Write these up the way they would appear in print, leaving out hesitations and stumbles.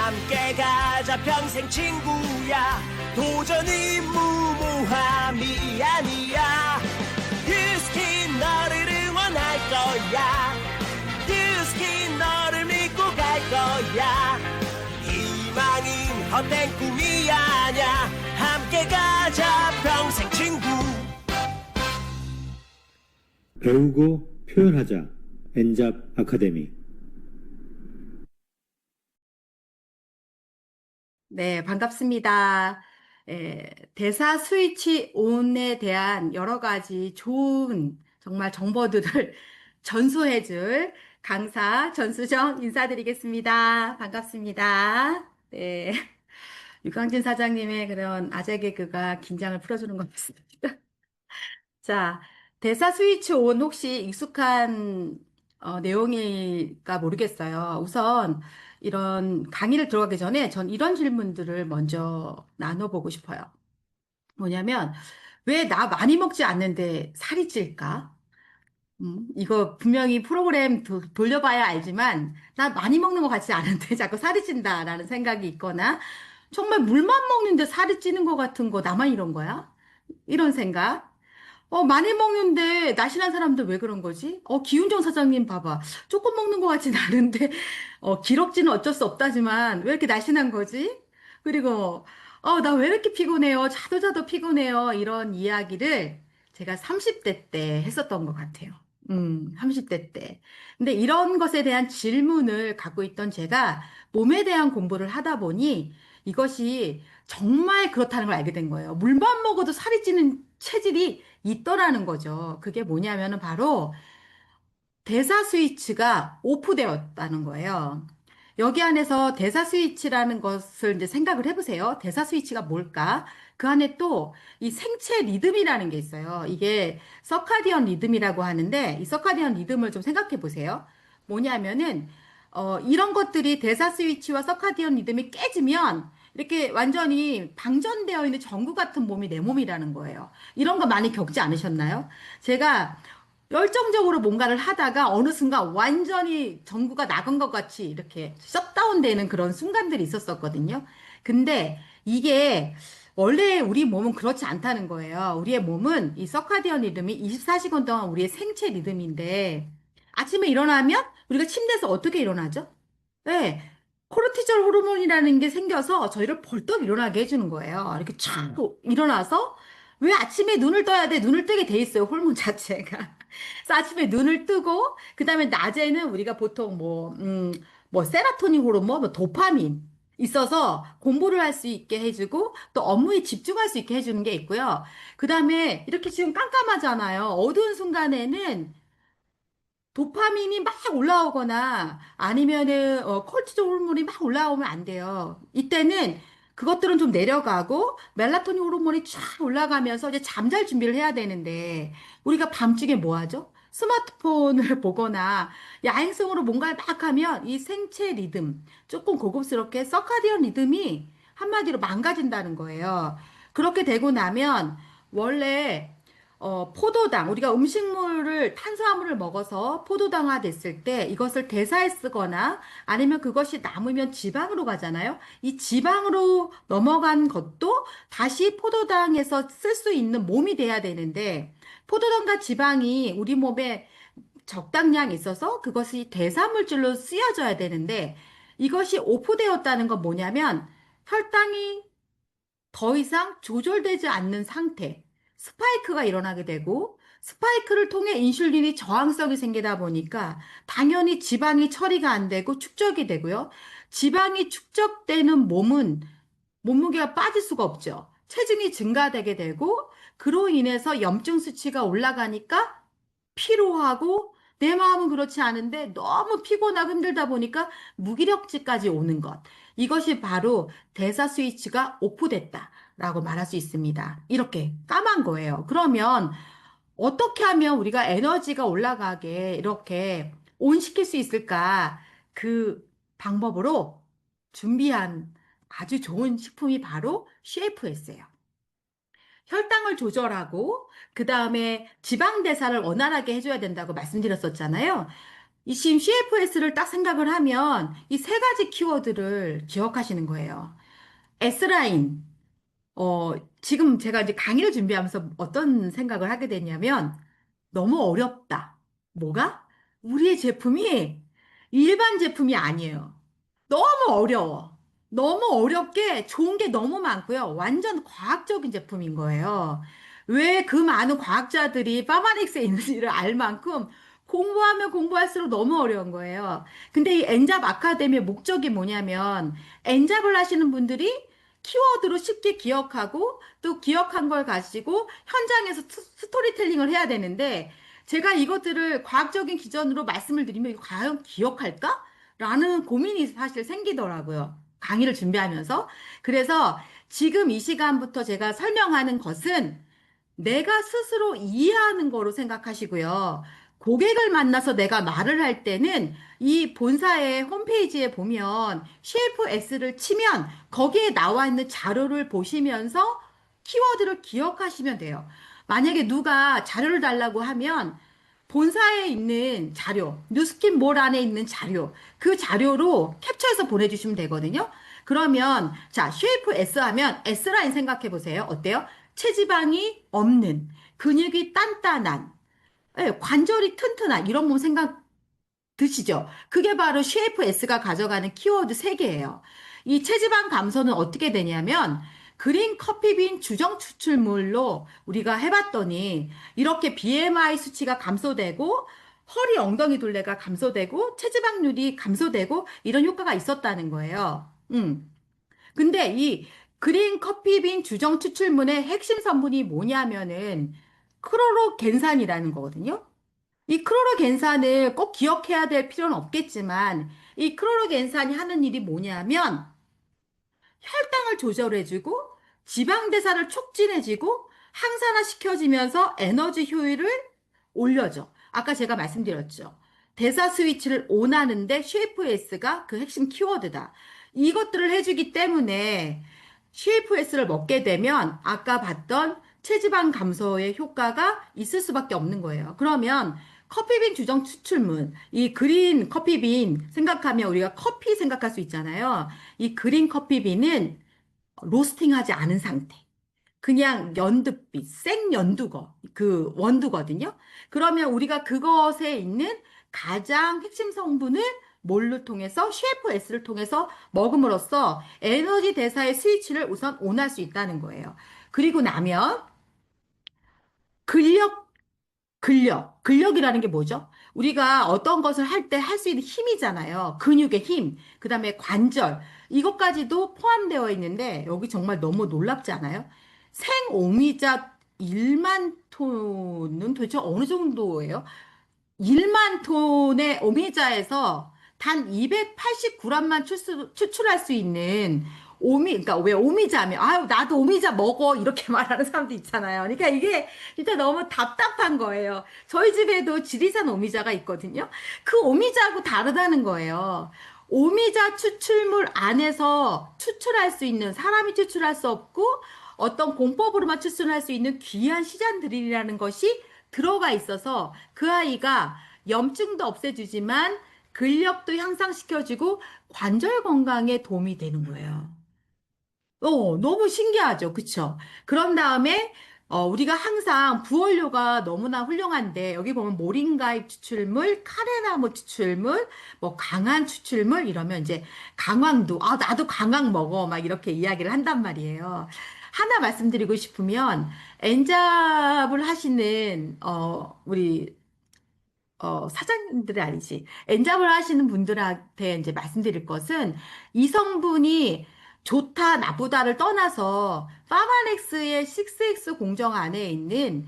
함께 가자 평생 친구야. 도전이 무모함이 아니야. 뷰스킨 너를 응원할 거야. 뷰스킨 너를 믿고 갈 거야. 희망은 헛된 꿈이 아냐. 함께 가자 평생 친구. 배우고 표현하자. 엔잡 아카데미. 네, 반갑습니다. 대사 스위치 온에 대한 여러 가지 좋은 정말 정보들을 전수해줄 강사 전수정 인사드리겠습니다. 반갑습니다. 네, 유광진 사장님의 그런 아재 개그가 긴장을 풀어주는 것 같습니다. 자, 대사 스위치 온 혹시 익숙한 내용일까 모르겠어요. 우선 이런 강의를 들어가기 전에 전 이런 질문들을 먼저 나눠보고 싶어요. 뭐냐면, 왜 나 많이 먹지 않는데 살이 찔까? 이거 분명히 프로그램 돌려봐야 알지만, 나 많이 먹는 것 같지 않은데 자꾸 살이 찐다라는 생각이 있거나, 정말 물만 먹는데 살이 찌는 것 같은 거 나만 이런 거야? 이런 생각. 많이 먹는데 날씬한 사람들 왜 그런 거지? 기훈정 사장님 봐봐. 조금 먹는 것 같진 않은데, 기럭지는 어쩔 수 없다지만 왜 이렇게 날씬한 거지? 그리고, 나 왜 이렇게 피곤해요? 자도 피곤해요. 이런 이야기를 제가 30대 때 했었던 것 같아요. 30대 때. 근데 이런 것에 대한 질문을 갖고 있던 제가 몸에 대한 공부를 하다 보니 이것이 정말 그렇다는 걸 알게 된 거예요. 물만 먹어도 살이 찌는 체질이 있더라는 거죠. 그게 뭐냐면은 바로 대사 스위치가 오프되었다는 거예요. 여기 안에서 대사 스위치라는 것을 이제 생각을 해보세요. 대사 스위치가 뭘까? 그 안에 또 이 생체 리듬이라는 게 있어요. 이게 서카디언 리듬이라고 하는데 이 서카디언 리듬을 좀 생각해 보세요. 뭐냐면은 이런 것들이 대사 스위치와 서카디언 리듬이 깨지면 이렇게 완전히 방전되어 있는 전구 같은 몸이 내 몸이라는 거예요. 이런 거 많이 겪지 않으셨나요? 제가 열정적으로 뭔가를 하다가 어느 순간 완전히 전구가 나간 것 같이 이렇게 셧다운 되는 그런 순간들이 있었었거든요. 근데 이게 원래 우리 몸은 그렇지 않다는 거예요. 우리의 몸은 이 서카디언 리듬이 24시간 동안 우리의 생체 리듬인데 아침에 일어나면 우리가 침대에서 어떻게 일어나죠? 네. 코르티졸 호르몬이라는 게 생겨서 저희를 벌떡 일어나게 해주는 거예요. 이렇게 촥 일어나서 왜 아침에 눈을 떠야 돼? 눈을 뜨게 돼 있어요. 호르몬 자체가. 그래서 아침에 눈을 뜨고, 그 다음에 낮에는 우리가 보통 뭐, 세라토닌 호르몬, 뭐, 도파민 있어서 공부를 할 수 있게 해주고, 또 업무에 집중할 수 있게 해주는 게 있고요. 그 다음에 이렇게 지금 깜깜하잖아요. 어두운 순간에는 도파민이 막 올라오거나 아니면은 콜티졸 호르몬이 막 올라오면 안 돼요. 이때는 그것들은 좀 내려가고 멜라토닌 호르몬이 쫙 올라가면서 이제 잠잘 준비를 해야 되는데 우리가 밤중에 뭐 하죠? 스마트폰을 보거나 야행성으로 뭔가를 막 하면 이 생체 리듬, 조금 고급스럽게 서카디언 리듬이 한마디로 망가진다는 거예요. 그렇게 되고 나면 원래 포도당, 우리가 음식물을, 탄수화물을 먹어서 포도당화 됐을 때 이것을 대사에 쓰거나 아니면 그것이 남으면 지방으로 가잖아요. 이 지방으로 넘어간 것도 다시 포도당에서 쓸 수 있는 몸이 돼야 되는데 포도당과 지방이 우리 몸에 적당량 있어서 그것이 대사물질로 쓰여져야 되는데 이것이 오프되었다는 건 뭐냐면 혈당이 더 이상 조절되지 않는 상태, 스파이크가 일어나게 되고, 스파이크를 통해 인슐린이 저항성이 생기다 보니까 당연히 지방이 처리가 안 되고 축적이 되고요. 지방이 축적되는 몸은 몸무게가 빠질 수가 없죠. 체중이 증가되게 되고, 그로 인해서 염증 수치가 올라가니까 피로하고, 내 마음은 그렇지 않은데 너무 피곤하고 힘들다 보니까 무기력지까지 오는 것. 이것이 바로 대사 스위치가 오프됐다라고 말할 수 있습니다. 이렇게 까만 거예요. 그러면 어떻게 하면 우리가 에너지가 올라가게 이렇게 온시킬 수 있을까? 그 방법으로 준비한 아주 좋은 식품이 바로 CFS예요. 혈당을 조절하고 그 다음에 지방 대사를 원활하게 해줘야 된다고 말씀드렸었잖아요. 이 지금 CFS를 딱 생각을 하면 이 세 가지 키워드를 기억하시는 거예요. S라인. 어, 지금 제가 이제 강의를 준비하면서 어떤 생각을 하게 됐냐면 너무 어렵다. 뭐가? 우리의 제품이 일반 제품이 아니에요. 너무 어려워. 너무 어렵게 좋은 게 너무 많고요. 완전 과학적인 제품인 거예요. 왜 그 많은 과학자들이 파마닉스에 있는지를 알 만큼 공부하면 공부할수록 너무 어려운 거예요. 근데 이 엔잡 아카데미의 목적이 뭐냐면 엔잡을 하시는 분들이 키워드로 쉽게 기억하고 또 기억한 걸 가지고 현장에서 스토리텔링을 해야 되는데 제가 이것들을 과학적인 기준으로 말씀을 드리면 이거 과연 기억할까? 라는 고민이 사실 생기더라고요. 강의를 준비하면서. 그래서 지금 이 시간부터 제가 설명하는 것은 내가 스스로 이해하는 거로 생각하시고요. 고객을 만나서 내가 말을 할 때는 이 본사의 홈페이지에 보면 CFS를 치면 거기에 나와 있는 자료를 보시면서 키워드를 기억하시면 돼요. 만약에 누가 자료를 달라고 하면 본사에 있는 자료, 뉴스킨몰 안에 있는 자료, 그 자료로 캡처해서 보내주시면 되거든요. 그러면, 자, 쉐이프 S 하면 S라인 생각해 보세요. 어때요? 체지방이 없는, 근육이 단단한, 예, 관절이 튼튼한, 이런 몸 생각 드시죠? 그게 바로 CFS가 가져가는 키워드 3개예요. 이 체지방 감소는 어떻게 되냐면 그린 커피빈 주정 추출물로 우리가 해봤더니 이렇게 BMI 수치가 감소되고 허리 엉덩이 둘레가 감소되고 체지방률이 감소되고 이런 효과가 있었다는 거예요. 근데 이 그린 커피빈 주정 추출물의 핵심 성분이 뭐냐면은 크로로겐산이라는 거거든요. 이 크로로겐산을 꼭 기억해야 될 필요는 없겠지만 이 크로로겐산이 하는 일이 뭐냐면 혈당을 조절해주고 지방대사를 촉진해주고 항산화시켜지면서 에너지 효율을 올려줘. 아까 제가 말씀드렸죠. 대사 스위치를 온하는데 쉐이프S가 그 핵심 키워드다. 이것들을 해주기 때문에 쉐이프S를 먹게 되면 아까 봤던 체지방 감소의 효과가 있을 수밖에 없는 거예요. 그러면 커피빈 주정 추출물, 이 그린 커피빈 생각하면 우리가 커피 생각할 수 있잖아요. 이 그린 커피빈은 로스팅하지 않은 상태. 그냥 연두빛, 생연두거, 그 원두거든요. 그러면 우리가 그것에 있는 가장 핵심 성분을 뭘로 통해서 CFS를 통해서 먹음으로써 에너지 대사의 스위치를 우선 온할 수 있다는 거예요. 그리고 나면 근력 근력이라는 게 뭐죠? 우리가 어떤 것을 할 때 할 수 있는 힘이잖아요. 근육의 힘, 그 다음에 관절, 이것까지도 포함되어 있는데, 여기 정말 너무 놀랍지 않아요? 생오미자 1만 톤은 도대체 어느 정도예요? 1만 톤의 오미자에서 단 289g만 추출할 수 있는 그러니까 왜 오미자 하면, 아유, 나도 오미자 먹어. 이렇게 말하는 사람도 있잖아요. 그러니까 이게 진짜 너무 답답한 거예요. 저희 집에도 지리산 오미자가 있거든요. 그 오미자하고 다르다는 거예요. 오미자 추출물 안에서 추출할 수 있는, 사람이 추출할 수 없고, 어떤 공법으로만 추출할 수 있는 귀한 시잔들이라는 것이 들어가 있어서 그 아이가 염증도 없애주지만 근력도 향상시켜주고 관절 건강에 도움이 되는 거예요. 너무 신기하죠. 그쵸? 그런 다음에, 우리가 항상 부원료가 너무나 훌륭한데, 여기 보면 모링가잎 추출물, 카레나무 추출물, 뭐 강황 추출물, 이러면 이제 강황도, 아, 나도 강황 먹어. 막 이렇게 이야기를 한단 말이에요. 하나 말씀드리고 싶으면, 엔잡을 하시는, 우리 사장님들이 아니지. 엔잡을 하시는 분들한테 이제 말씀드릴 것은 이 성분이 좋다, 나쁘다를 떠나서 파마렉스의 6X 공정 안에 있는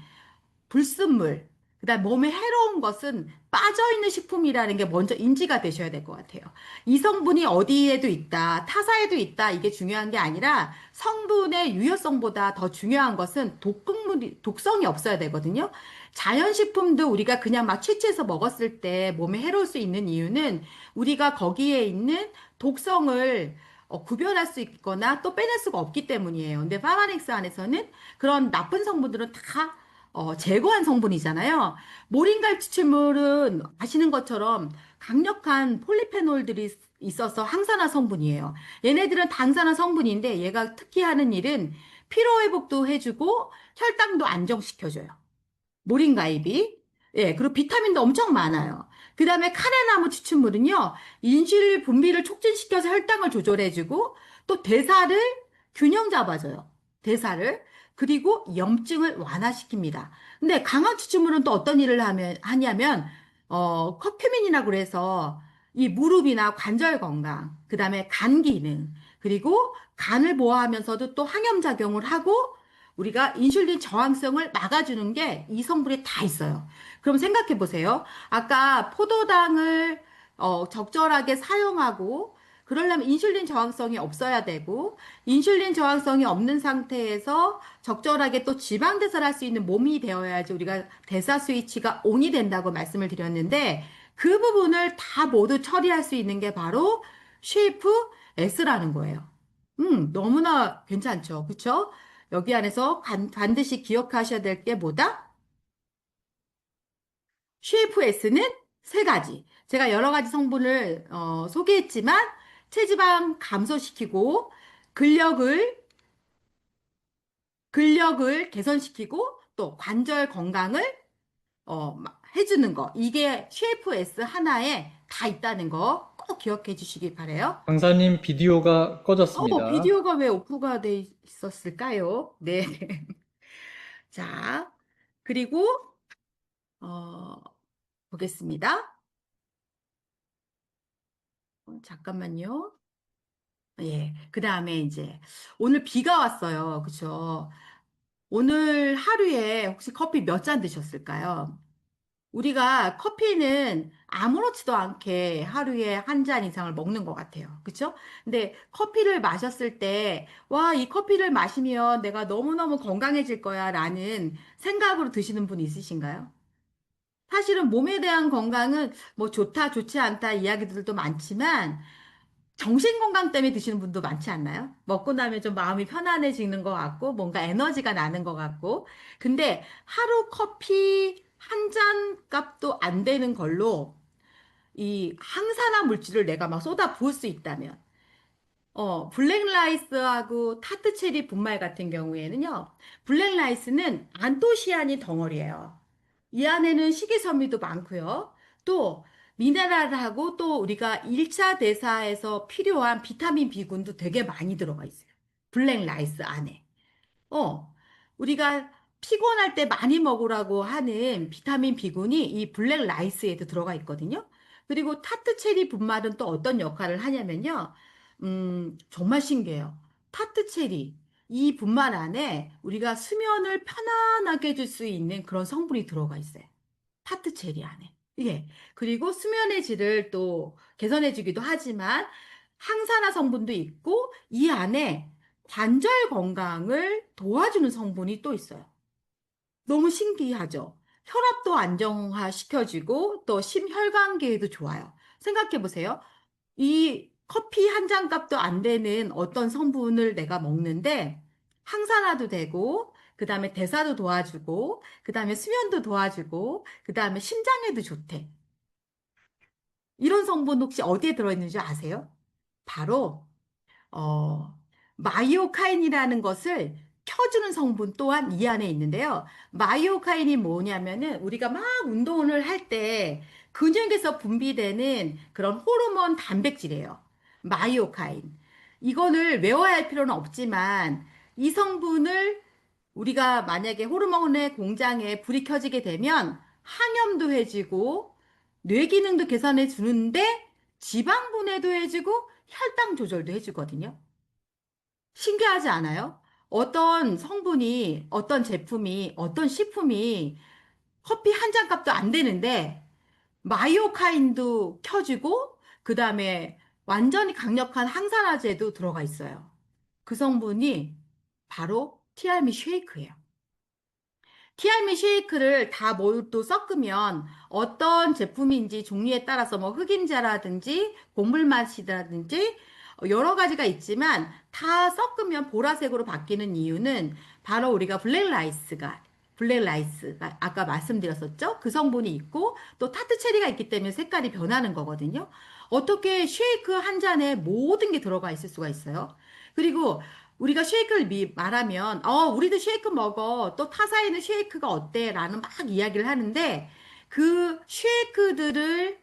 불순물, 그다음 몸에 해로운 것은 빠져있는 식품이라는 게 먼저 인지가 되셔야 될 것 같아요. 이 성분이 어디에도 있다, 타사에도 있다, 이게 중요한 게 아니라 성분의 유효성보다 더 중요한 것은 독성이 없어야 되거든요. 자연식품도 우리가 그냥 막 채취해서 먹었을 때 몸에 해로울 수 있는 이유는 우리가 거기에 있는 독성을 구별할 수 있거나 또 빼낼 수가 없기 때문이에요. 근데 파마닉스 안에서는 그런 나쁜 성분들은 다 제거한 성분이잖아요. 모링가 추출물은 아시는 것처럼 강력한 폴리페놀들이 있어서 항산화 성분이에요. 얘네들은 당산화 성분인데 얘가 특히 하는 일은 피로 회복도 해주고 혈당도 안정시켜줘요. 모링가 잎이. 예, 그리고 비타민도 엄청 많아요. 그 다음에 카레나무 추출물은요, 인슐린 분비를 촉진시켜서 혈당을 조절해주고, 또 대사를 균형 잡아줘요. 대사를. 그리고 염증을 완화시킵니다. 근데 강한 추출물은 또 어떤 일을 하냐면, 커큐민이라고 그래서 이 무릎이나 관절 건강, 그 다음에 간 기능, 그리고 간을 보호하면서도 또 항염작용을 하고, 우리가 인슐린 저항성을 막아주는 게 이 성분에 다 있어요. 그럼 생각해 보세요. 아까 포도당을 적절하게 사용하고 그러려면 인슐린 저항성이 없어야 되고 인슐린 저항성이 없는 상태에서 적절하게 또 지방 대사를 할 수 있는 몸이 되어야지 우리가 대사 스위치가 온이 된다고 말씀을 드렸는데 그 부분을 다 모두 처리할 수 있는 게 바로 쉐이프 S라는 거예요. 너무나 괜찮죠. 그쵸? 여기 안에서 반드시 기억하셔야 될 게 뭐다? CFS는 세 가지. 제가 여러 가지 성분을 소개했지만 체지방 감소시키고 근력을 개선시키고 또 관절 건강을 해주는 거. 이게 CFS 하나에 다 있다는 거 꼭 기억해 주시기 바래요. 강사님 비디오가 꺼졌습니다. 비디오가 왜 오프가 돼 있었을까요? 네. 자, 그리고 어, 보겠습니다. 잠깐만요. 예. 그 다음에 이제 오늘 비가 왔어요. 그쵸? 오늘 하루에 혹시 커피 몇 잔 드셨을까요? 우리가 커피는 아무렇지도 않게 하루에 한 잔 이상을 먹는 것 같아요. 그쵸? 근데 커피를 마셨을 때, 와, 이 커피를 마시면 내가 너무너무 건강해질 거야 라는 생각으로 드시는 분 있으신가요? 사실은 몸에 대한 건강은 뭐 좋다, 좋지 않다 이야기들도 많지만 정신 건강 때문에 드시는 분도 많지 않나요? 먹고 나면 좀 마음이 편안해지는 것 같고 뭔가 에너지가 나는 것 같고 근데 하루 커피 한 잔 값도 안 되는 걸로 이 항산화 물질을 내가 막 쏟아 부을 수 있다면 블랙라이스하고 타트체리 분말 같은 경우에는요, 블랙라이스는 안토시아닌 덩어리예요. 이 안에는 식이섬유도 많고요. 또 미네랄하고 또 우리가 1차 대사에서 필요한 비타민 B군도 되게 많이 들어가 있어요. 블랙라이스 안에. 어, 우리가 피곤할 때 많이 먹으라고 하는 비타민 B군이 이 블랙 라이스에도 들어가 있거든요. 그리고 타트 체리 분말은 또 어떤 역할을 하냐면요. 정말 신기해요. 타트 체리. 이 분말 안에 우리가 수면을 편안하게 해줄 수 있는 그런 성분이 들어가 있어요. 타트 체리 안에. 예. 그리고 수면의 질을 또 개선해주기도 하지만 항산화 성분도 있고 이 안에 관절 건강을 도와주는 성분이 또 있어요. 너무 신기하죠? 혈압도 안정화 시켜주고 또 심혈관계에도 좋아요. 생각해 보세요. 이 커피 한 잔 값도 안 되는 어떤 성분을 내가 먹는데 항산화도 되고 그 다음에 대사도 도와주고 그 다음에 수면도 도와주고 그 다음에 심장에도 좋대. 이런 성분 혹시 어디에 들어있는지 아세요? 바로 어, 마이오카인이라는 것을 켜주는 성분 또한 이 안에 있는데요. 마이오카인이 뭐냐면은 우리가 막 운동을 할 때 근육에서 분비되는 그런 호르몬 단백질이에요. 마이오카인. 이거를 외워야 할 필요는 없지만 이 성분을 우리가 만약에 호르몬의 공장에 불이 켜지게 되면 항염도 해지고 뇌 기능도 개선해 주는데 지방 분해도 해주고 혈당 조절도 해주거든요. 신기하지 않아요? 어떤 성분이, 어떤 제품이, 어떤 식품이 커피 한 잔 값도 안 되는데 마이오카인도 켜주고 그 다음에 완전히 강력한 항산화제도 들어가 있어요. 그 성분이 바로 티알미 쉐이크예요. 티알미 쉐이크를 다 모두 섞으면 어떤 제품인지 종류에 따라서 뭐 흑임자라든지 곡물 맛이라든지 여러 가지가 있지만 다 섞으면 보라색으로 바뀌는 이유는 바로 우리가 블랙라이스가 블랙 라이스가 아까 말씀드렸었죠? 그 성분이 있고 또 타트 체리가 있기 때문에 색깔이 변하는 거거든요. 어떻게 쉐이크 한 잔에 모든 게 들어가 있을 수가 있어요? 그리고 우리가 쉐이크를 말하면 우리도 쉐이크 먹어. 또 타사에는 쉐이크가 어때? 라는 막 이야기를 하는데 그 쉐이크들을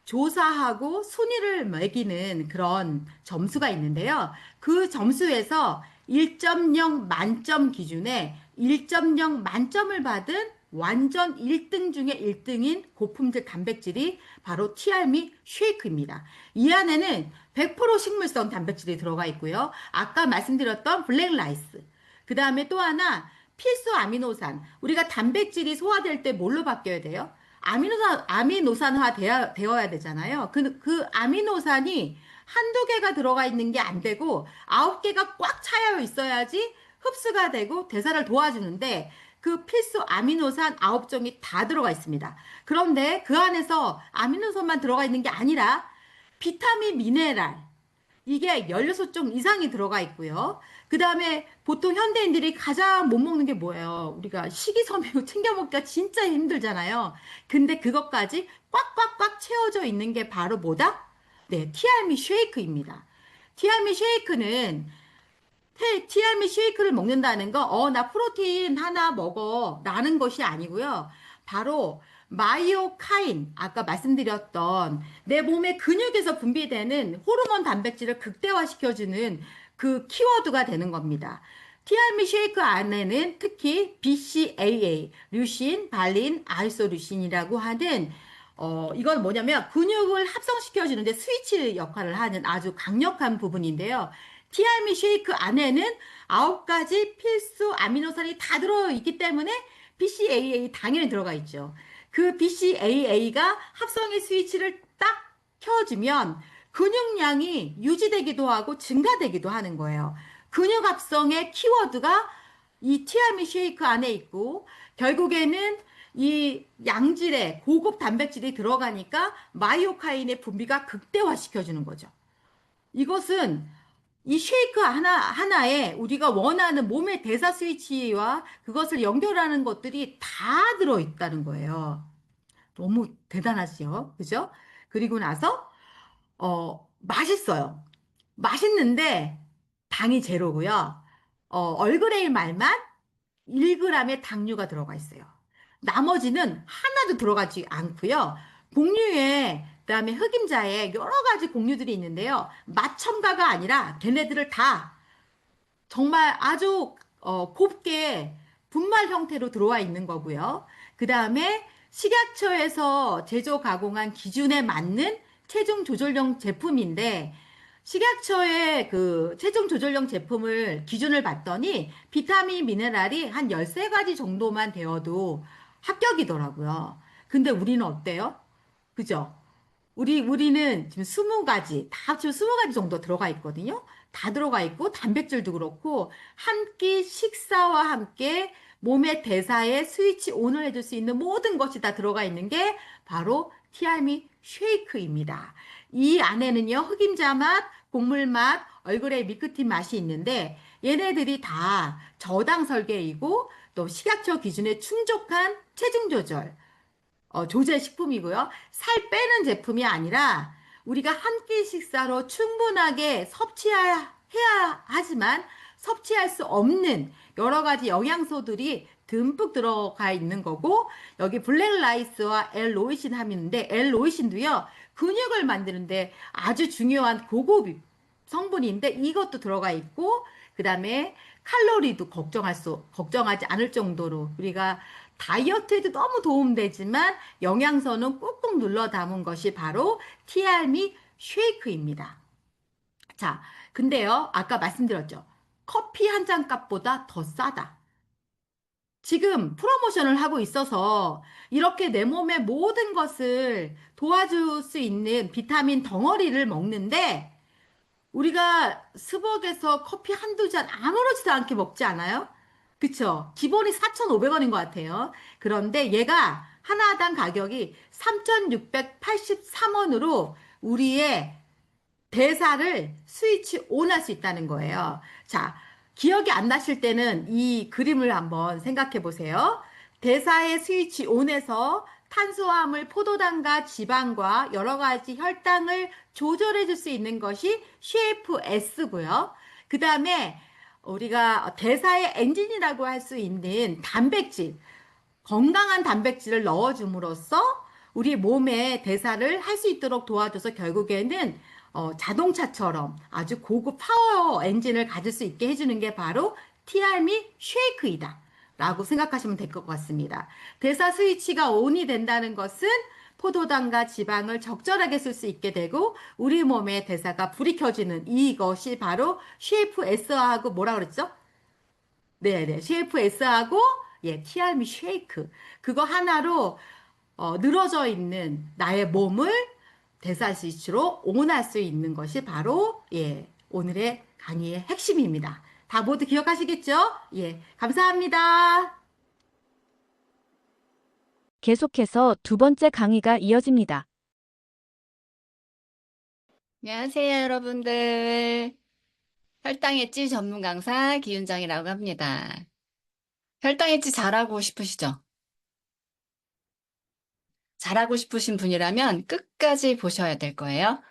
조사하고 순위를 매기는 그런 점수가 있는데요. 그 점수에서 1.0 만점 기준에 1.0 만점을 받은 완전 1등 중에 1등인 고품질 단백질이 바로 티알미 쉐이크입니다. 이 안에는 100% 식물성 단백질이 들어가 있고요. 아까 말씀드렸던 블랙 라이스. 그 다음에 또 하나 필수 아미노산. 우리가 단백질이 소화될 때 뭘로 바뀌어야 돼요? 아미노산화 되어야 되잖아요. 그 아미노산이 한두 개가 들어가 있는 게 안 되고 9개가 꽉 차여 있어야지 흡수가 되고 대사를 도와주는데 그 필수 아미노산 9종이 다 들어가 있습니다. 그런데 그 안에서 아미노산만 들어가 있는 게 아니라 비타민, 미네랄, 이게 16종 이상이 들어가 있고요. 그 다음에 보통 현대인들이 가장 못 먹는 게 뭐예요? 우리가 식이섬유 챙겨 먹기가 진짜 힘들잖아요. 근데 그것까지 꽉꽉꽉 채워져 있는 게 바로 뭐다? 네, 티알미 쉐이크입니다. 티알미 쉐이크는 티알미 쉐이크를 먹는다는 거, 나 프로테인 하나 먹어. 라는 것이 아니고요. 바로 마이오카인, 아까 말씀드렸던 내 몸의 근육에서 분비되는 호르몬 단백질을 극대화시켜주는 그 키워드가 되는 겁니다. 티알미 쉐이크 안에는 특히 BCAA, 류신, 발린, 아이소류신이라고 하는 이건 뭐냐면 근육을 합성시켜주는데 스위치 역할을 하는 아주 강력한 부분인데요. 티알미 쉐이크 안에는 9가지 필수 아미노산이 다 들어있기 때문에 BCAA 당연히 들어가 있죠. 그 BCAA가 합성의 스위치를 딱 켜주면 근육량이 유지되기도 하고 증가되기도 하는 거예요. 근육 합성의 키워드가 이 티알미 쉐이크 안에 있고 결국에는 이 양질의 고급 단백질이 들어가니까 마이오카인의 분비가 극대화시켜주는 거죠. 이것은 이 쉐이크 하나에 우리가 원하는 몸의 대사 스위치와 그것을 연결하는 것들이 다 들어있다는 거예요. 너무 대단하죠? 그죠? 그리고 나서, 맛있어요. 맛있는데 당이 제로고요. 얼그레이 말만 1g의 당류가 들어가 있어요. 나머지는 하나도 들어가지 않고요. 곡류에 그다음에 흑임자에 여러 가지 곡류들이 있는데요. 맛 첨가가 아니라 걔네들을 다 정말 아주 곱게 분말 형태로 들어와 있는 거고요. 그 다음에 식약처에서 제조 가공한 기준에 맞는 체중 조절용 제품인데 식약처의 그 체중 조절용 제품을 기준을 봤더니 비타민, 미네랄이 한 13가지 정도만 되어도 합격이더라고요. 근데 우리는 어때요? 그죠? 우리는 지금 20가지, 다 합치면 20가지 정도 들어가 있거든요. 다 들어가 있고, 단백질도 그렇고, 한 끼 식사와 함께 몸의 대사에 스위치 온을 해줄 수 있는 모든 것이 다 들어가 있는 게 바로 티알미 쉐이크입니다. 이 안에는요, 흑임자 맛, 곡물 맛, 얼그레이 밀크티 맛이 있는데, 얘네들이 다 저당 설계이고, 또 식약처 기준에 충족한 체중 조절, 조제 식품이고요. 살 빼는 제품이 아니라 우리가 한 끼 식사로 충분하게 섭취해야 하지만 섭취할 수 없는 여러 가지 영양소들이 듬뿍 들어가 있는 거고 여기 블랙 라이스와 L-로이신 함이 있는데 L-로이신도요. 근육을 만드는데 아주 중요한 고급 성분인데 이것도 들어가 있고 그 다음에 칼로리도 걱정하지 않을 정도로 우리가 다이어트에도 너무 도움되지만 영양소는 꾹꾹 눌러 담은 것이 바로 티알미 쉐이크입니다. 자, 근데요, 아까 말씀드렸죠. 커피 한 잔 값보다 더 싸다. 지금 프로모션을 하고 있어서 이렇게 내 몸의 모든 것을 도와줄 수 있는 비타민 덩어리를 먹는데 우리가 스벅에서 커피 한두 잔 아무렇지도 않게 먹지 않아요? 그쵸? 기본이 4,500원인 것 같아요. 그런데 얘가 하나당 가격이 3,683원으로 우리의 대사를 스위치 온 할 수 있다는 거예요. 자, 기억이 안 나실 때는 이 그림을 한번 생각해 보세요. 대사의 스위치 온에서 탄수화물, 포도당과 지방과 여러 가지 혈당을 조절해 줄 수 있는 것이 CFS고요. 그 다음에 우리가 대사의 엔진이라고 할 수 있는 단백질, 건강한 단백질을 넣어줌으로써 우리 몸의 대사를 할 수 있도록 도와줘서 결국에는 자동차처럼 아주 고급 파워 엔진을 가질 수 있게 해주는 게 바로 티알미 쉐이크이다 라고 생각하시면 될 것 같습니다. 대사 스위치가 온이 된다는 것은 포도당과 지방을 적절하게 쓸 수 있게 되고 우리 몸의 대사가 불이 켜지는 이것이 바로 CFS하고 뭐라 그랬죠? 네네. CFS하고 예, 티알미 쉐이크. 그거 하나로 늘어져 있는 나의 몸을 대사 스위치로 온할 수 있는 것이 바로 예, 오늘의 강의의 핵심입니다. 다 모두 기억하시겠죠? 예, 감사합니다. 계속해서 두 번째 강의가 이어집니다. 안녕하세요, 여러분들. 혈당 엣지 전문 강사 기윤정이라고 합니다. 혈당 엣지 잘하고 싶으시죠? 잘하고 싶으신 분이라면 끝까지 보셔야 될 거예요.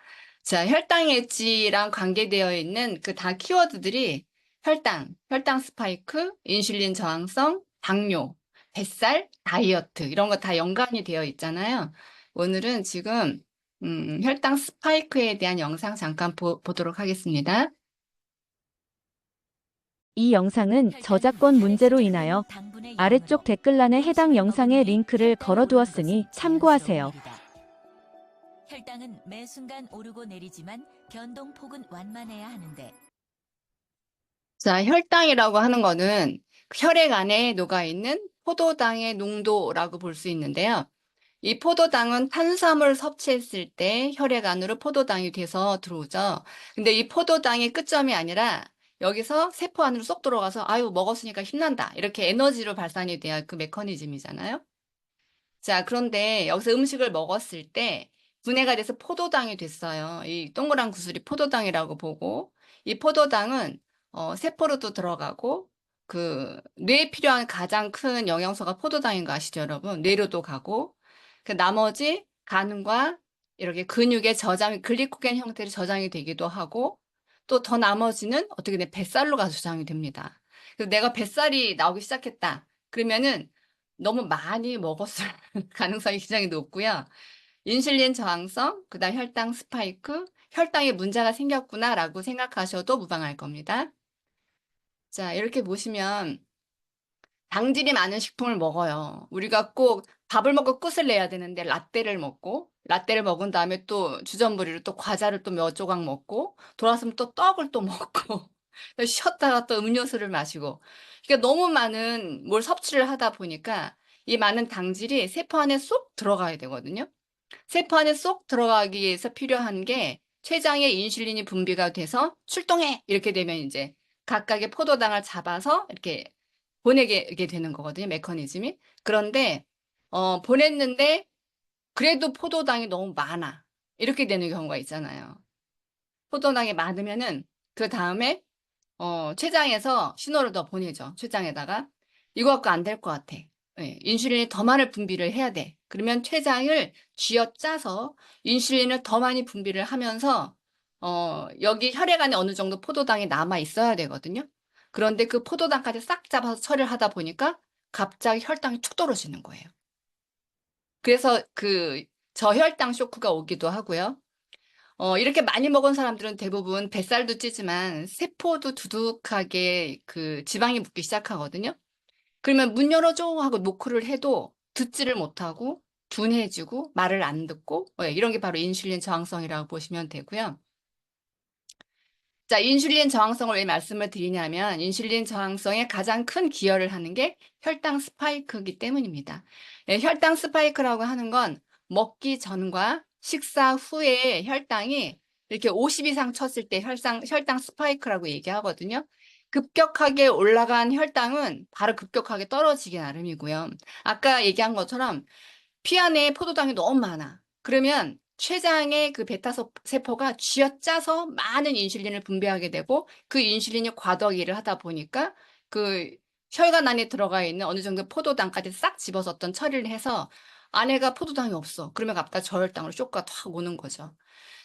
자, 혈당 엣지랑 관계되어 있는 그 다 키워드들이 혈당 스파이크, 인슐린 저항성, 당뇨, 뱃살, 다이어트 이런 거 다 연관이 되어 있잖아요. 오늘은 지금 혈당 스파이크에 대한 영상 잠깐 보도록 하겠습니다. 이 영상은 저작권 문제로 인하여 아래쪽 댓글란에 해당 영상의 링크를 걸어두었으니 참고하세요. 혈당은 매 순간 오르고 내리지만 변동폭은 완만해야 하는데. 자, 혈당이라고 하는 거는 혈액 안에 녹아있는 포도당의 농도라고 볼 수 있는데요. 이 포도당은 탄수화물을 섭취했을 때 혈액 안으로 포도당이 돼서 들어오죠. 근데 이 포도당이 끝점이 아니라 여기서 세포 안으로 쏙 들어가서 아유 먹었으니까 힘난다 이렇게 에너지로 발산이 돼야 그 메커니즘이잖아요. 자, 그런데 여기서 음식을 먹었을 때 분해가 돼서 포도당이 됐어요. 이 동그란 구슬이 포도당이라고 보고 이 포도당은 세포로도 들어가고 그 뇌에 필요한 가장 큰 영양소가 포도당인 거 아시죠, 여러분? 뇌로도 가고 그 나머지 간과 이렇게 근육의 저장, 글리코겐 형태로 저장이 되기도 하고 또 더 나머지는 어떻게 돼? 뱃살로 가서 저장이 됩니다. 그래서 내가 뱃살이 나오기 시작했다. 그러면은 너무 많이 먹었을 가능성이 굉장히 높고요. 인슐린 저항성, 그다음 혈당 스파이크, 혈당에 문제가 생겼구나라고 생각하셔도 무방할 겁니다. 자, 이렇게 보시면 당질이 많은 식품을 먹어요. 우리가 꼭 밥을 먹고 끝을 내야 되는데 라떼를 먹은 다음에 또 주전부리로 또 과자를 또 몇 조각 먹고 돌아서면 또 떡을 또 먹고 또 쉬었다가 또 음료수를 마시고 그러니까 너무 많은 뭘 섭취를 하다 보니까 이 많은 당질이 세포 안에 쏙 들어가야 되거든요. 세포 안에 쏙 들어가기 위해서 필요한 게 췌장에 인슐린이 분비가 돼서 출동해! 이렇게 되면 이제 각각의 포도당을 잡아서 이렇게 보내게 되는 거거든요, 메커니즘이. 그런데 보냈는데 그래도 포도당이 너무 많아. 이렇게 되는 경우가 있잖아요. 포도당이 많으면은 그 다음에 췌장에서 신호를 더 보내죠. 췌장에다가 이거 갖고 안 될 것 같아. 네, 인슐린이 더 많은 분비를 해야 돼. 그러면 췌장을 쥐어짜서 인슐린을 더 많이 분비를 하면서 여기 혈액 안에 어느 정도 포도당이 남아 있어야 되거든요. 그런데 그 포도당까지 싹 잡아서 처리를 하다 보니까 갑자기 혈당이 툭 떨어지는 거예요. 그래서 그 저혈당 쇼크가 오기도 하고요. 이렇게 많이 먹은 사람들은 대부분 뱃살도 찌지만 세포도 두둑하게 그 지방이 붙기 시작하거든요. 그러면 문 열어줘 하고 노크를 해도 듣지를 못하고 둔해지고 말을 안 듣고 이런 게 바로 인슐린 저항성이라고 보시면 되고요. 자, 인슐린 저항성을 왜 말씀을 드리냐면 인슐린 저항성에 가장 큰 기여를 하는 게 혈당 스파이크이기 때문입니다. 네, 혈당 스파이크라고 하는 건 먹기 전과 식사 후에 혈당이 이렇게 50 이상 쳤을 때 혈당 스파이크라고 얘기하거든요. 급격하게 올라간 혈당은 바로 급격하게 떨어지기 나름이고요. 아까 얘기한 것처럼 피 안에 포도당이 너무 많아. 그러면 췌장의 그 베타 세포가 쥐어짜서 많은 인슐린을 분비하게 되고 그 인슐린이 과도하게 일을 하다 보니까 그 혈관 안에 들어가 있는 어느 정도 포도당까지 싹 집어섰던 처리를 해서 아내가 포도당이 없어. 그러면 갑자기 저혈당으로 쇼크가 확 오는 거죠.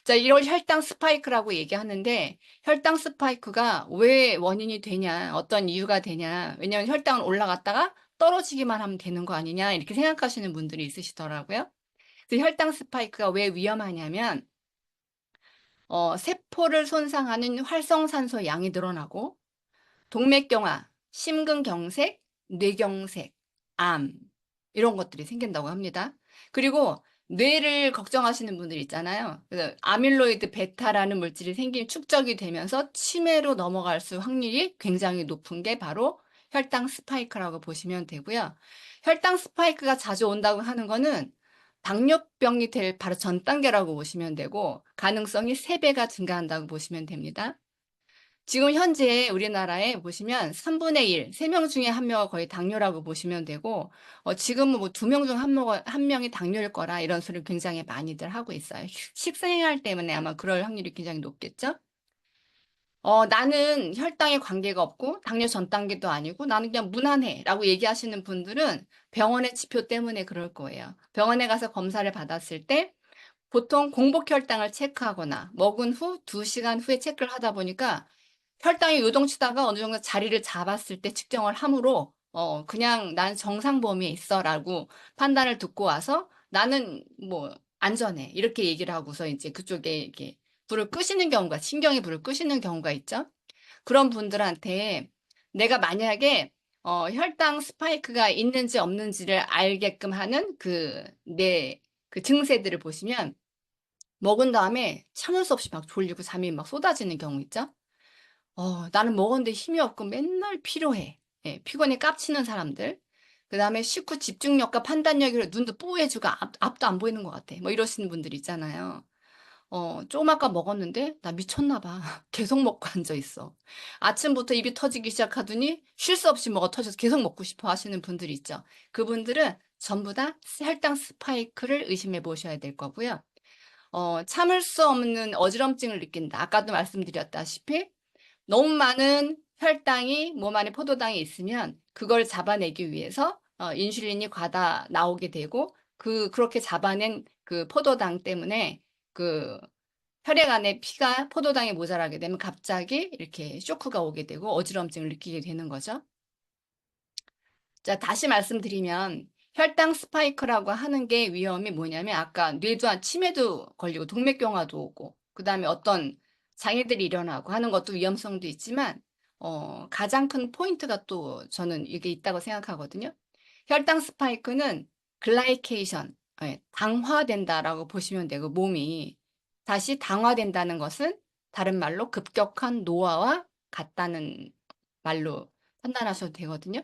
자, 이걸 혈당 스파이크라고 얘기하는데 혈당 스파이크가 왜 원인이 되냐, 어떤 이유가 되냐. 왜냐하면 혈당은 올라갔다가 떨어지기만 하면 되는 거 아니냐 이렇게 생각하시는 분들이 있으시더라고요. 그래서 혈당 스파이크가 왜 위험하냐면 세포를 손상하는 활성산소 양이 늘어나고 동맥경화, 심근경색, 뇌경색, 암 이런 것들이 생긴다고 합니다. 그리고 뇌를 걱정하시는 분들 있잖아요. 그래서 아밀로이드 베타라는 물질이 축적이 되면서 치매로 넘어갈 수 확률이 굉장히 높은 게 바로 혈당 스파이크라고 보시면 되고요. 혈당 스파이크가 자주 온다고 하는 거는 당뇨병이 될 바로 전 단계라고 보시면 되고 가능성이 3배가 증가한다고 보시면 됩니다. 지금 현재 우리나라에 보시면 3분의 1, 3명 중에 1명은 거의 당뇨라고 보시면 되고, 지금은 뭐 2명 중 1명이 당뇨일 거라 이런 소리를 굉장히 많이들 하고 있어요. 식생활 때문에 아마 그럴 확률이 굉장히 높겠죠? 나는 혈당에 관계가 없고, 당뇨 전 단계도 아니고, 나는 그냥 무난해 라고 얘기하시는 분들은 병원의 지표 때문에 그럴 거예요. 병원에 가서 검사를 받았을 때, 보통 공복 혈당을 체크하거나 먹은 후 2시간 후에 체크를 하다 보니까 혈당이 요동치다가 어느 정도 자리를 잡았을 때 측정을 함으로 그냥 난 정상 범위에 있어라고 판단을 듣고 와서 나는 뭐 안전해 이렇게 얘기를 하고서 이제 그쪽에 이렇게 불을 끄시는 경우가 신경이 불을 끄시는 경우가 있죠. 그런 분들한테 내가 만약에 혈당 스파이크가 있는지 없는지를 알게끔 하는 그 증세들을 보시면 먹은 다음에 참을 수 없이 막 졸리고 잠이 막 쏟아지는 경우 있죠. 나는 먹었는데 힘이 없고 맨날 피로해. 예, 피곤에 깝치는 사람들. 그 다음에 식후 집중력과 판단력으로 눈도 뿌해지고 앞도 안 보이는 것 같아. 뭐 이러시는 분들 있잖아요. 조금 아까 먹었는데 나 미쳤나 봐. 계속 먹고 앉아 있어. 아침부터 입이 터지기 시작하더니 쉴 수 없이 뭐가 터져서 계속 먹고 싶어 하시는 분들이 있죠. 그분들은 전부 다 혈당 스파이크를 의심해 보셔야 될 거고요. 참을 수 없는 어지럼증을 느낀다. 아까도 말씀드렸다시피 너무 많은 혈당이 몸 안에 포도당이 있으면 그걸 잡아내기 위해서 인슐린이 과다 나오게 되고 그렇게 잡아낸 그 포도당 때문에 그 혈액 안에 피가 포도당이 모자라게 되면 갑자기 이렇게 쇼크가 오게 되고 어지럼증을 느끼게 되는 거죠. 자, 다시 말씀드리면 혈당 스파이크라고 하는 게 위험이 뭐냐면 아까 치매도 걸리고 동맥경화도 오고 그다음에 어떤 장애들이 일어나고 하는 것도 위험성도 있지만 가장 큰 포인트가 또 저는 이게 있다고 생각하거든요. 혈당 스파이크는 글라이케이션, 당화된다라고 보시면 되고 몸이 다시 당화된다는 것은 다른 말로 급격한 노화와 같다는 말로 판단하셔도 되거든요.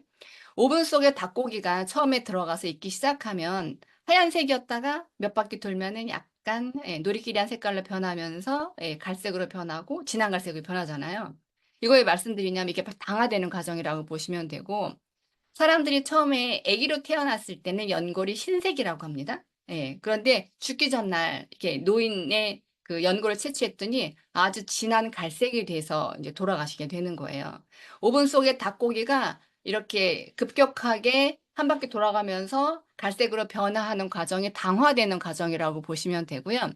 오븐 속에 닭고기가 처음에 들어가서 익기 시작하면 하얀색이었다가 몇 바퀴 돌면은 약간 노리끼리한 색깔로 변하면서 갈색으로 변하고 진한 갈색으로 변하잖아요. 이거 왜 말씀드리냐면 이게 당화되는 과정이라고 보시면 되고 사람들이 처음에 아기로 태어났을 때는 연골이 흰색이라고 합니다. 그런데 죽기 전날 이렇게 노인의 그 연골을 채취했더니 아주 진한 갈색이 돼서 이제 돌아가시게 되는 거예요. 오븐 속에 닭고기가 이렇게 급격하게 한 바퀴 돌아가면서 갈색으로 변화하는 과정이 당화되는 과정이라고 보시면 되고요.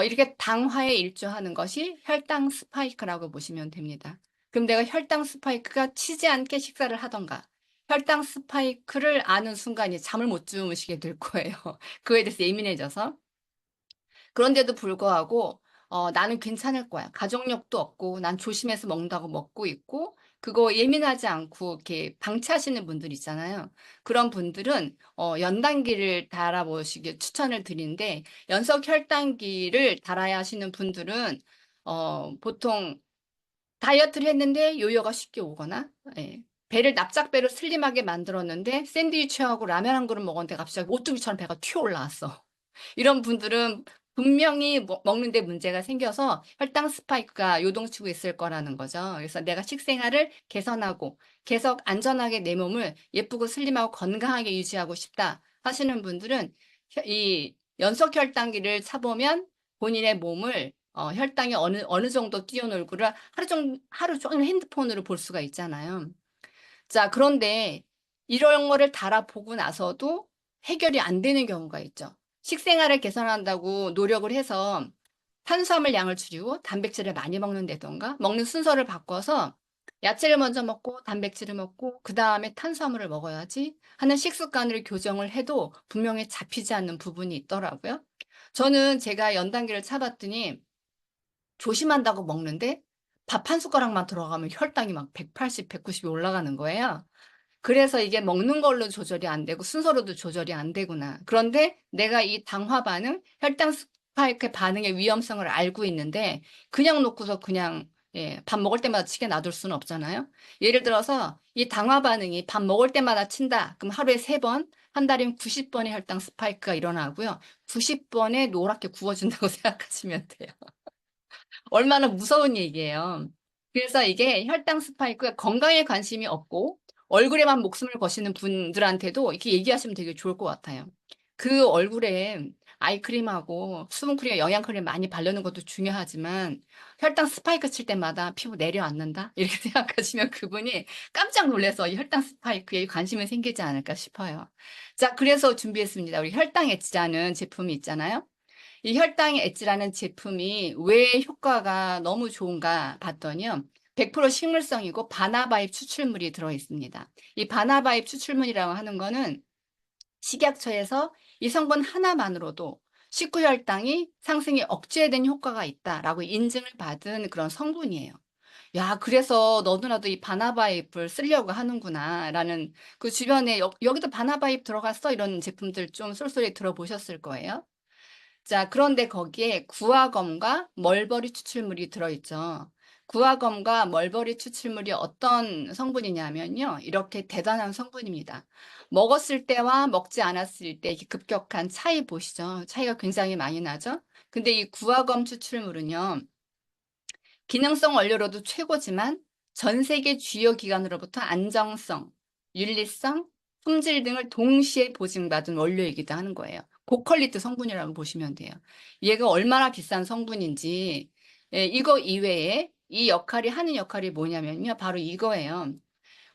이렇게 당화에 일조하는 것이 혈당 스파이크라고 보시면 됩니다. 그럼 내가 혈당 스파이크가 치지 않게 식사를 하던가 혈당 스파이크를 아는 순간에 잠을 못 주무시게 될 거예요. 그거에 대해서 예민해져서. 그런데도 불구하고 나는 괜찮을 거야. 가족력도 없고 난 조심해서 먹는다고 먹고 있고 그거 예민하지 않고 이렇게 방치하시는 분들 있잖아요. 그런 분들은 연단기를 달아보시길 추천을 드리는데 연속 혈당기를 달아야 하시는 분들은 보통 다이어트를 했는데 요요가 쉽게 오거나 배를 납작배로 슬림하게 만들었는데 샌드위치하고 라면 한 그릇 먹었는데 갑자기 오뚜기처럼 배가 튀어 올라왔어. 이런 분들은 분명히 먹는데 문제가 생겨서 혈당 스파이크가 요동치고 있을 거라는 거죠. 그래서 내가 식생활을 개선하고 계속 안전하게 내 몸을 예쁘고 슬림하고 건강하게 유지하고 싶다 하시는 분들은 이 연속 혈당기를 차보면 본인의 몸을 혈당이 어느 정도 뛰어놀고를 하루 종일 핸드폰으로 볼 수가 있잖아요. 자, 그런데 이런 거를 달아보고 나서도 해결이 안 되는 경우가 있죠. 식생활을 개선한다고 노력을 해서 탄수화물 양을 줄이고 단백질을 많이 먹는다던가 먹는 순서를 바꿔서 야채를 먼저 먹고 단백질을 먹고 그 다음에 탄수화물을 먹어야지 하는 식습관을 교정을 해도 분명히 잡히지 않는 부분이 있더라고요. 저는 제가 연단기를 차봤더니 조심한다고 먹는데 밥 한 숟가락만 들어가면 혈당이 막 180, 190이 올라가는 거예요. 그래서 이게 먹는 걸로 조절이 안 되고 순서로도 조절이 안 되구나. 그런데 내가 이 당화 반응, 혈당 스파이크 반응의 위험성을 알고 있는데 그냥 놓고서 그냥 밥 먹을 때마다 치게 놔둘 수는 없잖아요. 예를 들어서 이 당화 반응이 밥 먹을 때마다 친다. 그럼 하루에 3번, 한 달이면 90번의 혈당 스파이크가 일어나고요. 90번에 노랗게 구워준다고 생각하시면 돼요. 얼마나 무서운 얘기예요. 그래서 이게 혈당 스파이크가 건강에 관심이 없고 얼굴에만 목숨을 거시는 분들한테도 이렇게 얘기하시면 되게 좋을 것 같아요. 그 얼굴에 아이크림하고 수분크림, 영양크림 많이 바르는 것도 중요하지만 혈당 스파이크 칠 때마다 피부 내려앉는다? 이렇게 생각하시면 그분이 깜짝 놀라서 이 혈당 스파이크에 관심이 생기지 않을까 싶어요. 자, 그래서 준비했습니다. 우리 혈당 엣지라는 제품이 있잖아요. 이 혈당 엣지라는 제품이 왜 효과가 너무 좋은가 봤더니요. 100% 식물성이고 바나바잎 추출물이 들어있습니다. 이 바나바잎 추출물이라고 하는 거는 식약처에서 이 성분 하나만으로도 식후 혈당이 상승이 억제된 효과가 있다라고 인증을 받은 그런 성분이에요. 야, 그래서 너도나도 이 바나바잎을 쓰려고 하는구나라는 그 주변에 여기도 바나바잎 들어갔어 이런 제품들 좀 쏠쏠히 들어보셨을 거예요. 자, 그런데 거기에 구화검과 멀버리 추출물이 들어있죠. 구화검과 멀버리 추출물이 어떤 성분이냐면요. 이렇게 대단한 성분입니다. 먹었을 때와 먹지 않았을 때 이렇게 급격한 차이 보시죠. 차이가 굉장히 많이 나죠. 근데 이 구화검 추출물은요. 기능성 원료로도 최고지만 전 세계 주요 기관으로부터 안정성, 윤리성, 품질 등을 동시에 보증받은 원료이기도 하는 거예요. 고퀄리티 성분이라고 보시면 돼요. 얘가 얼마나 비싼 성분인지 이거 이외에 이 역할이 하는 역할이 뭐냐면요. 바로 이거예요.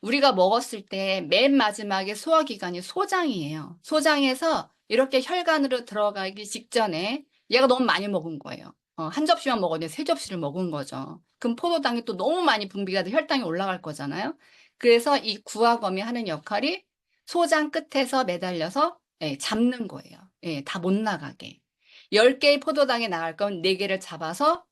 우리가 먹었을 때 맨 마지막에 소화기관이 소장이에요. 소장에서 이렇게 혈관으로 들어가기 직전에 얘가 너무 많이 먹은 거예요. 한 접시만 먹었는데 3접시를 먹은 거죠. 그럼 포도당이 또 너무 많이 분비가 돼 혈당이 올라갈 거잖아요. 그래서 이 구화검이 하는 역할이 소장 끝에서 매달려서 잡는 거예요. 다 못 나가게. 10개의 포도당이 나갈 건 4개를 잡아서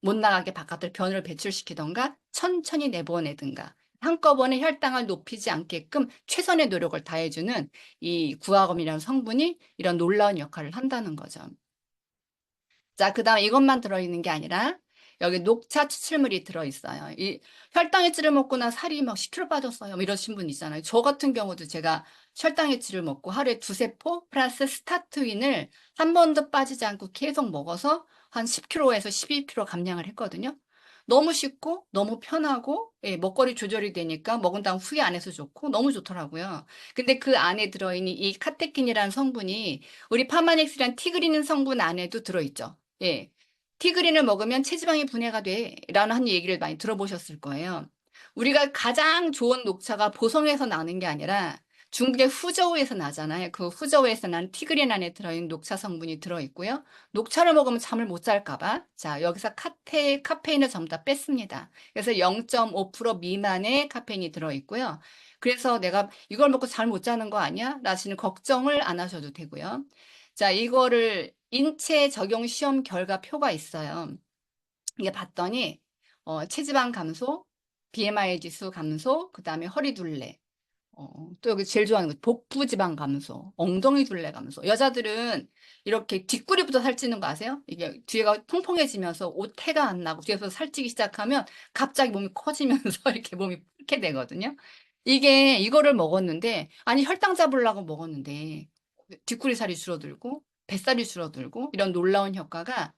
못 나가게 바깥으로 변을 배출시키던가 천천히 내보내든가 한꺼번에 혈당을 높이지 않게끔 최선의 노력을 다해주는 이 구화검이라는 성분이 이런 놀라운 역할을 한다는 거죠. 자, 그 다음 이것만 들어있는 게 아니라 여기 녹차 추출물이 들어있어요. 이 혈당액질을 먹고 나 살이 막 10kg 빠졌어요. 뭐 이러신 분 있잖아요. 저 같은 경우도 제가 혈당액질을 먹고 하루에 2세포 플러스 스타트윈을 한 번도 빠지지 않고 계속 먹어서 한 10kg에서 12kg 감량을 했거든요. 너무 쉽고 너무 편하고 먹거리 조절이 되니까 먹은 다음 후회 안 해서 좋고 너무 좋더라고요. 근데 그 안에 들어있는 이 카테킨이라는 성분이 우리 파마넥스라는 티그리닌 성분 안에도 들어있죠. 티그린을 먹으면 체지방이 분해가 돼라는 한 얘기를 많이 들어보셨을 거예요. 우리가 가장 좋은 녹차가 보성에서 나는 게 아니라 중국의 후저우에서 나잖아요. 그 후저우에서 나는 티그린 안에 들어있는 녹차 성분이 들어있고요. 녹차를 먹으면 잠을 못 잘까 봐. 자, 여기서 카페인을 전부 다 뺐습니다. 그래서 0.5% 미만의 카페인이 들어있고요. 그래서 내가 이걸 먹고 잠 못 자는 거 아니야? 라시는 걱정을 안 하셔도 되고요. 자, 이거를 인체 적용 시험 결과표가 있어요. 이게 봤더니 체지방 감소, BMI 지수 감소, 그 다음에 허리 둘레, 또 여기 제일 좋아하는 거 복부 지방 감소, 엉덩이 둘레 감소. 여자들은 이렇게 뒷구리부터 살찌는 거 아세요? 이게 뒤에가 통통해지면서 옷 태가 안 나고 뒤에서 살찌기 시작하면 갑자기 몸이 커지면서 이렇게 몸이 붓게 되거든요. 이거를 먹었는데 아니 혈당 잡으려고 먹었는데 뒷구리 살이 줄어들고 뱃살이 줄어들고 이런 놀라운 효과가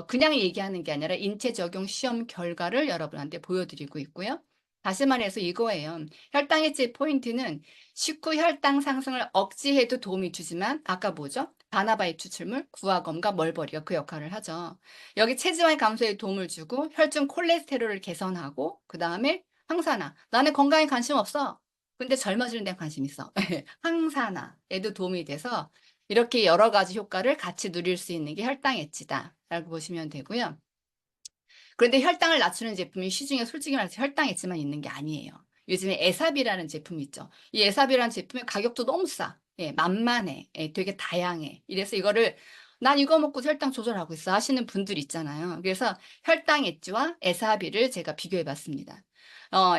그냥 얘기하는 게 아니라 인체 적용 시험 결과를 여러분한테 보여드리고 있고요. 다시 말해서 이거예요. 혈당액질 포인트는 식후 혈당 상승을 억제해도 도움이 주지만 아까 뭐죠? 바나바잎 추출물, 구화검과 멀버리가 그 역할을 하죠. 여기 체지방 감소에 도움을 주고 혈중 콜레스테롤을 개선하고 그 다음에 항산화. 나는 건강에 관심 없어. 근데 젊어지는 데 관심 있어. 항산화에도 도움이 돼서 이렇게 여러 가지 효과를 같이 누릴 수 있는 게 혈당 엣지다라고 보시면 되고요. 그런데 혈당을 낮추는 제품이 시중에 솔직히 말해서 혈당 엣지만 있는 게 아니에요. 요즘에 에사비라는 제품이 있죠. 이 에사비라는 제품의 가격도 너무 싸. 예, 만만해. 예, 되게 다양해. 이래서 이거를 난 이거 먹고 혈당 조절하고 있어 하시는 분들 있잖아요. 그래서 혈당 엣지와 에사비를 제가 비교해 봤습니다.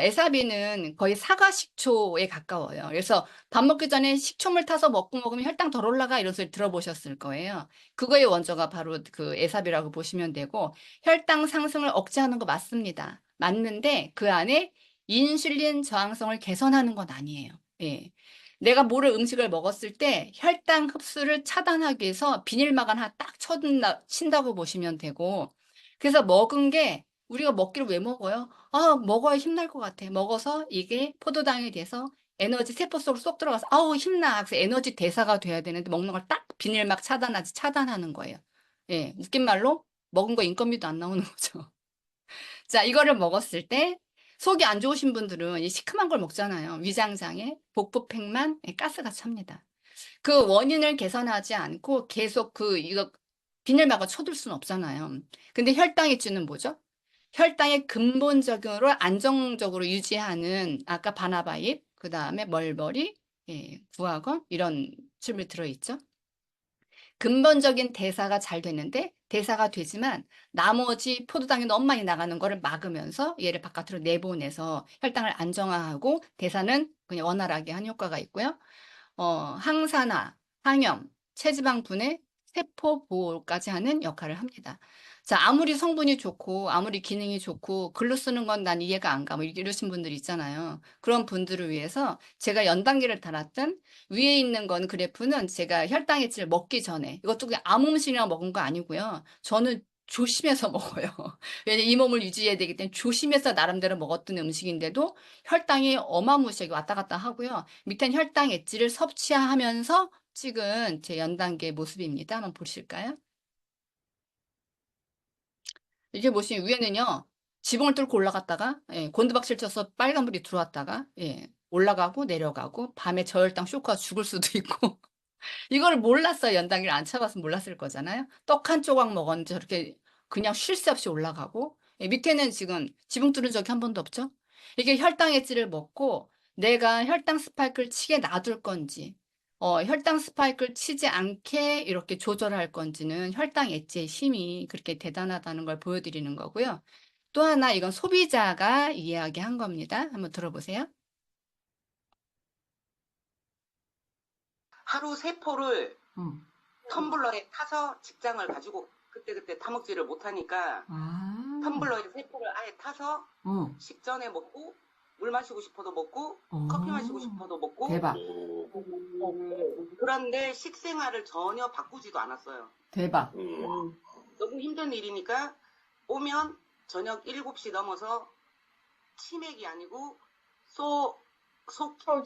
에사비는 거의 사과 식초에 가까워요. 그래서 밥 먹기 전에 식초물 타서 먹으면 혈당 덜 올라가 이런 소리 들어보셨을 거예요. 그거의 원조가 바로 그 에사비라고 보시면 되고 혈당 상승을 억제하는 거 맞습니다. 맞는데 그 안에 인슐린 저항성을 개선하는 건 아니에요. 예. 내가 뭐를 음식을 먹었을 때 혈당 흡수를 차단하기 위해서 비닐막 하나 딱 친다고 보시면 되고 그래서 먹은 게 우리가 먹기를 왜 먹어요? 아, 먹어야 힘날 것 같아. 먹어서 이게 포도당이 돼서 에너지 세포 속으로 쏙 들어가서 아우 힘나. 그래서 에너지 대사가 돼야 되는데 먹는 걸 딱 비닐막 차단하는 거예요. 예, 웃긴 말로 먹은 거 인건비도 안 나오는 거죠. 자, 이거를 먹었을 때 속이 안 좋으신 분들은 이 시큼한 걸 먹잖아요. 위장장애, 복부팽만, 가스가 찹니다. 그 원인을 개선하지 않고 계속 이거 비닐막을 쳐둘 수는 없잖아요. 근데 혈당 엣지는 뭐죠? 혈당의 근본적으로 안정적으로 유지하는 아까 바나바잎, 그 다음에 멀버리, 예, 구악원 이런 춤이 들어있죠. 근본적인 대사가 잘 되는데 대사가 되지만 나머지 포도당이 너무 많이 나가는 거를 막으면서 얘를 바깥으로 내보내서 혈당을 안정화하고 대사는 그냥 원활하게 한 효과가 있고요. 항산화, 항염, 체지방 분해, 세포 보호까지 하는 역할을 합니다. 자, 아무리 성분이 좋고 아무리 기능이 좋고 글로 쓰는 건 난 이해가 안 가. 뭐 이러신 분들 있잖아요. 그런 분들을 위해서 제가 연단기를 달았던 위에 있는 건 그래프는 제가 혈당 엣지를 먹기 전에 이것도 그냥 아무 음식이나 먹은 거 아니고요. 저는 조심해서 먹어요. 왜냐면 이 몸을 유지해야 되기 때문에 조심해서 나름대로 먹었던 음식인데도 혈당이 어마무시하게 왔다 갔다 하고요. 밑엔 혈당 엣지를 섭취하면서 찍은 제 연단계 모습입니다. 한번 보실까요? 이게 보시면 위에는요. 지붕을 뚫고 올라갔다가 예, 곤두박질 쳐서 빨간불이 들어왔다가 예, 올라가고 내려가고 밤에 저혈당 쇼크가 죽을 수도 있고 이걸 몰랐어요. 연단기를 안 쳐봐서 몰랐을 거잖아요. 떡 한 조각 먹었는데 저렇게 그냥 쉴 새 없이 올라가고 예, 밑에는 지금 지붕 뚫은 적이 한 번도 없죠. 이게 혈당 엣지를 먹고 내가 혈당 스파이크를 치게 놔둘 건지 혈당 스파이크를 치지 않게 이렇게 조절할 건지는 혈당 엣지의 힘이 그렇게 대단하다는 걸 보여드리는 거고요. 또 하나 이건 소비자가 이야기한 겁니다. 한번 들어보세요. 하루 3포를 텀블러에 타서 직장을 가지고 그때그때 타먹지를 못하니까 텀블러에 3포를 아예 타서 식전에 먹고 물 마시고 싶어도 먹고 커피 마시고 싶어도 먹고 대박. 그런데 식생활을 전혀 바꾸지도 않았어요. 대박. 너무 힘든 일이니까 오면 저녁 7시 넘어서 치맥이 아니고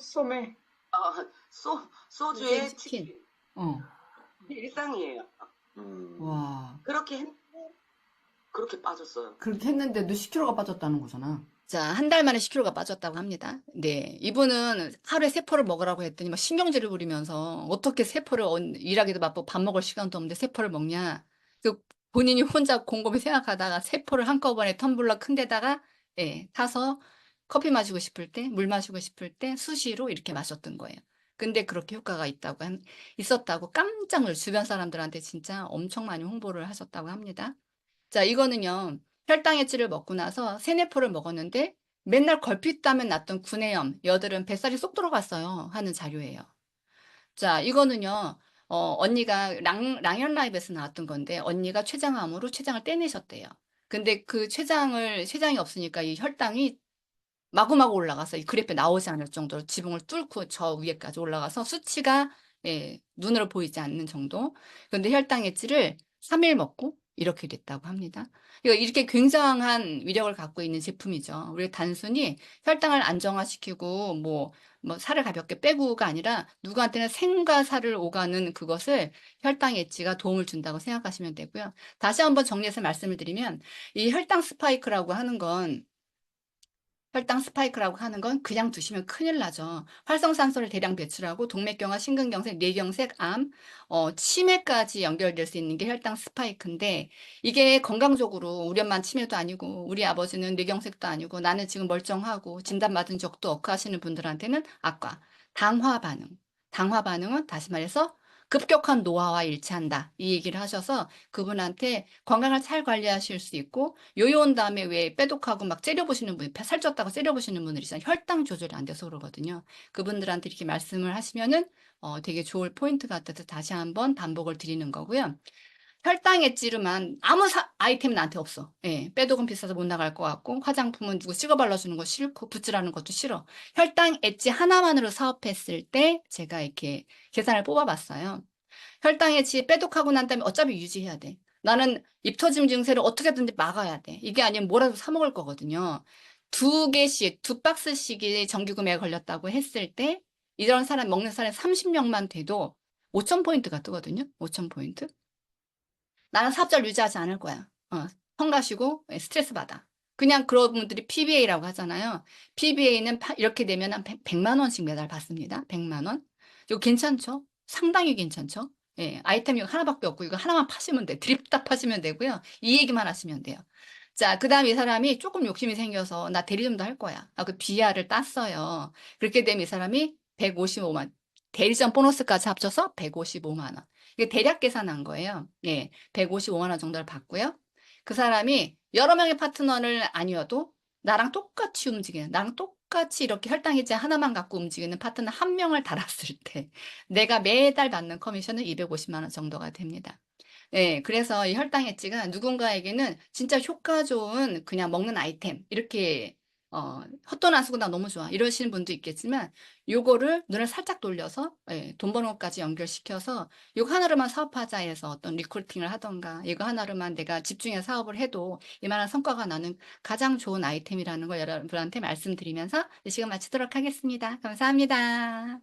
소매. 소주에 치킨. 그게 일상이에요. 와. 그렇게 했는데 그렇게 빠졌어요. 그렇게 했는데도 10kg가 빠졌다는 거잖아. 자, 한 달 만에 10kg가 빠졌다고 합니다. 네. 이분은 하루에 3포를 먹으라고 했더니 막 신경질을 부리면서 어떻게 3포를 일하기도 바쁘고 밥 먹을 시간도 없는데 3포를 먹냐. 그 본인이 혼자 곰곰이 생각하다가 3포를 한꺼번에 텀블러 큰 데다가 예, 타서 커피 마시고 싶을 때, 물 마시고 싶을 때 수시로 이렇게 마셨던 거예요. 근데 그렇게 효과가 있었다고 깜짝 놀 주변 사람들한테 진짜 엄청 많이 홍보를 하셨다고 합니다. 자, 이거는요. 혈당 엣지를 먹고 나서 3-4포를 먹었는데 맨날 걸핏 따면 났던 구내염, 여드름, 뱃살이 쏙 들어갔어요 하는 자료예요. 자, 이거는요. 언니가 랑연 라이브에서 나왔던 건데 언니가 췌장암으로 췌장을 떼내셨대요. 근데 그 췌장이 없으니까 이 혈당이 마구마구 올라가서 이 그래프에 나오지 않을 정도로 지붕을 뚫고 저 위에까지 올라가서 수치가 예, 눈으로 보이지 않는 정도. 그런데 혈당 엣지를 3일 먹고 이렇게 됐다고 합니다. 이렇게 굉장한 위력을 갖고 있는 제품이죠. 우리 단순히 혈당을 안정화시키고 뭐 살을 가볍게 빼고가 아니라 누구한테는 생과 살을 오가는 그것을 혈당 엣지가 도움을 준다고 생각하시면 되고요. 다시 한번 정리해서 말씀을 드리면 이 혈당 스파이크라고 하는 건 혈당 스파이크라고 하는 건 그냥 두시면 큰일 나죠. 활성산소를 대량 배출하고 동맥경화, 심근경색, 뇌경색, 암, 치매까지 연결될 수 있는 게 혈당 스파이크인데 이게 건강적으로 우리 엄마는 치매도 아니고 우리 아버지는 뇌경색도 아니고 나는 지금 멀쩡하고 진단받은 적도 없고 하시는 분들한테는 아까 당화 반응. 당화 반응은 다시 말해서 급격한 노화와 일치한다. 이 얘기를 하셔서 그분한테 건강을 잘 관리하실 수 있고 요요 온 다음에 왜 빼독하고 막 째려보시는 분, 살쪘다고 째려보시는 분들 있잖아요. 혈당 조절이 안 돼서 그러거든요. 그분들한테 이렇게 말씀을 하시면은 되게 좋을 포인트 같아서 다시 한번 반복을 드리는 거고요. 혈당 엣지로만 아무 아이템은 나한테 없어. 예, 빼독은 비싸서 못 나갈 것 같고 화장품은 누구 찍어 발라주는 거 싫고 붓질하는 것도 싫어. 혈당 엣지 하나만으로 사업했을 때 제가 이렇게 계산을 뽑아봤어요. 혈당 엣지 빼독하고 난 다음에 어차피 유지해야 돼. 나는 입 터짐 증세를 어떻게든지 막아야 돼. 이게 아니면 뭐라도 사 먹을 거거든요. 2개씩, 2박스씩이 정기구매가 걸렸다고 했을 때 이런 사람 먹는 사람 30명만 돼도 5,000포인트가 뜨거든요. 5,000포인트. 나는 사업자를 유지하지 않을 거야. 성가시고 스트레스 받아. 그냥 그런 분들이 PBA라고 하잖아요. PBA는 이렇게 되면 한 100만 원씩 매달 받습니다. 100만 원. 이거 괜찮죠? 상당히 괜찮죠? 예, 아이템이 하나밖에 없고 이거 하나만 파시면 돼. 드립다 파시면 되고요. 이 얘기만 하시면 돼요. 자, 그 다음 이 사람이 조금 욕심이 생겨서 나 대리점도 할 거야. 그 BR을 땄어요. 그렇게 되면 이 사람이 155만, 대리점 보너스까지 합쳐서 155만 원. 이게 대략 계산한 거예요. 예, 155만 원 정도를 받고요. 그 사람이 여러 명의 파트너를 아니어도 나랑 똑같이 움직이는, 나랑 똑같이 이렇게 혈당해제 하나만 갖고 움직이는 파트너 한 명을 달았을 때 내가 매달 받는 커미션은 250만 원 정도가 됩니다. 네, 그래서 이 혈당 엣지가 누군가에게는 진짜 효과 좋은 그냥 먹는 아이템 이렇게 헛돈 안 쓰고 나 너무 좋아 이러시는 분도 있겠지만 요거를 눈을 살짝 돌려서 돈 버는 것까지 연결시켜서 이거 하나로만 사업하자 해서 어떤 리크루팅을 하던가 이거 하나로만 내가 집중해서 사업을 해도 이만한 성과가 나는 가장 좋은 아이템이라는 걸 여러분한테 말씀드리면서 이 시간 마치도록 하겠습니다. 감사합니다.